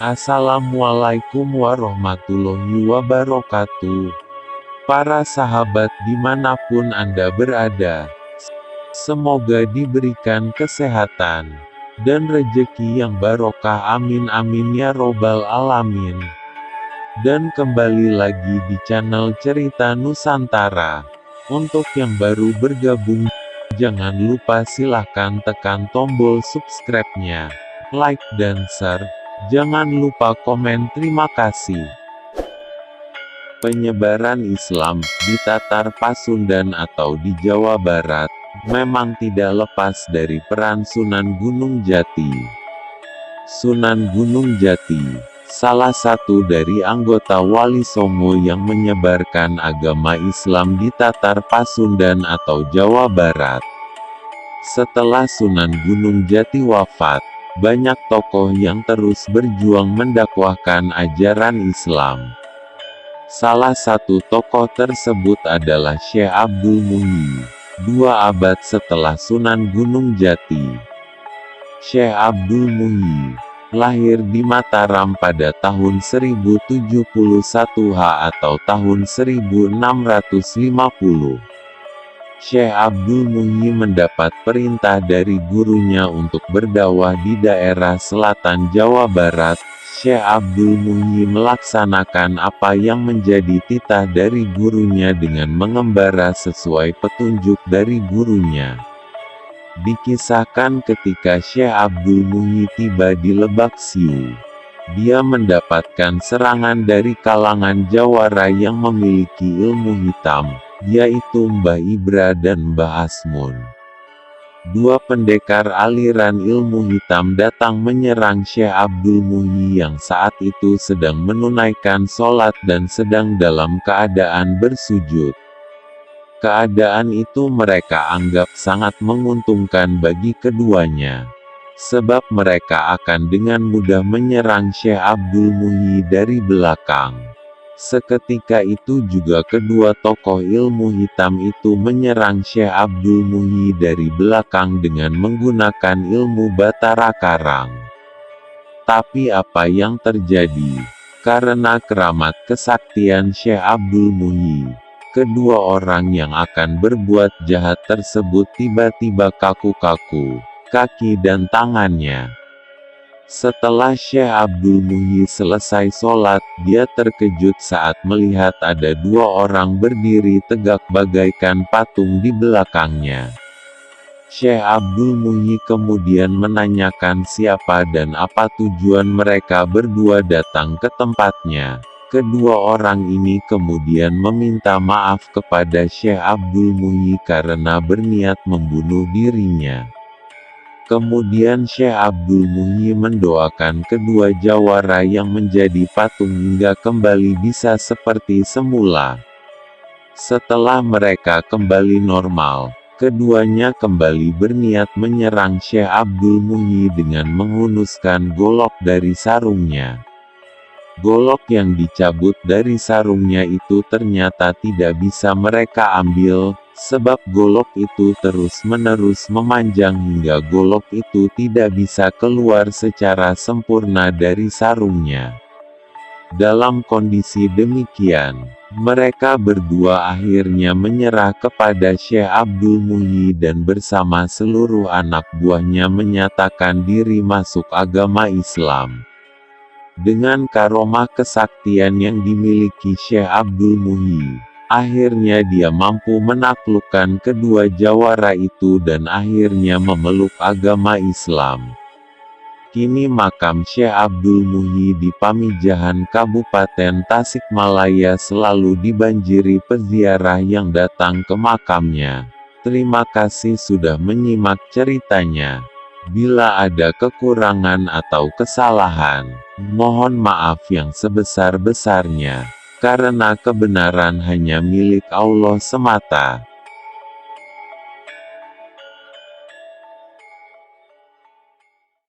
Assalamualaikum warahmatullahi wabarakatuh. Para sahabat dimanapun Anda berada, semoga diberikan kesehatan dan rejeki yang barokah, amin amin ya robbal alamin. Dan kembali lagi di channel Cerita Nusantara. Untuk yang baru bergabung, jangan lupa silahkan tekan tombol subscribe-nya, like dan share. Jangan lupa komen. Terima kasih. Penyebaran Islam di Tatar Pasundan atau di Jawa Barat memang tidak lepas dari peran Sunan Gunung Jati. Sunan Gunung Jati, salah satu dari anggota Wali Songo yang menyebarkan agama Islam di Tatar Pasundan atau Jawa Barat. Setelah Sunan Gunung Jati wafat, banyak tokoh yang terus berjuang mendakwahkan ajaran Islam. Salah satu tokoh tersebut adalah Syekh Abdul Muhyi, 2 abad setelah Sunan Gunung Jati. Syekh Abdul Muhyi lahir di Mataram pada tahun 1071 atau tahun 1650. Syekh Abdul Muhyi mendapat perintah dari gurunya untuk berdakwah di daerah selatan Jawa Barat. Syekh Abdul Muhyi melaksanakan apa yang menjadi titah dari gurunya dengan mengembara sesuai petunjuk dari gurunya. Dikisahkan ketika Syekh Abdul Muhyi tiba di Lebak Siu, dia mendapatkan serangan dari kalangan Jawara yang memiliki ilmu hitam, yaitu Mbah Ibra dan Mbah Asmun. 2 pendekar aliran ilmu hitam datang menyerang Syekh Abdul Muhyi yang saat itu sedang menunaikan sholat dan sedang dalam keadaan bersujud. Keadaan itu mereka anggap sangat menguntungkan bagi keduanya, sebab mereka akan dengan mudah menyerang Syekh Abdul Muhyi dari belakang. Seketika itu juga kedua tokoh ilmu hitam itu menyerang Syekh Abdul Muhyi dari belakang dengan menggunakan ilmu Batara Karang. Tapi apa yang terjadi? Karena keramat kesaktian Syekh Abdul Muhyi, kedua orang yang akan berbuat jahat tersebut tiba-tiba kaku-kaku, kaki dan tangannya. Setelah Syekh Abdul Muhyi selesai sholat, dia terkejut saat melihat ada 2 orang berdiri tegak bagaikan patung di belakangnya. Syekh Abdul Muhyi kemudian menanyakan siapa dan apa tujuan mereka berdua datang ke tempatnya. Kedua orang ini kemudian meminta maaf kepada Syekh Abdul Muhyi karena berniat membunuh dirinya. Kemudian Syekh Abdul Muhyi mendoakan kedua jawara yang menjadi patung hingga kembali bisa seperti semula. Setelah mereka kembali normal, keduanya kembali berniat menyerang Syekh Abdul Muhyi dengan menghunuskan golok dari sarungnya. Golok yang dicabut dari sarungnya itu ternyata tidak bisa mereka ambil, sebab golok itu terus-menerus memanjang hingga golok itu tidak bisa keluar secara sempurna dari sarungnya. Dalam kondisi demikian, mereka berdua akhirnya menyerah kepada Syekh Abdul Muhyi dan bersama seluruh anak buahnya menyatakan diri masuk agama Islam. Dengan karomah kesaktian yang dimiliki Syekh Abdul Muhyi, akhirnya dia mampu menaklukkan kedua jawara itu dan akhirnya memeluk agama Islam. Kini makam Syekh Abdul Muhyi di Pamijahan Kabupaten Tasikmalaya selalu dibanjiri peziarah yang datang ke makamnya. Terima kasih sudah menyimak ceritanya. Bila ada kekurangan atau kesalahan, mohon maaf yang sebesar-besarnya, karena kebenaran hanya milik Allah semata.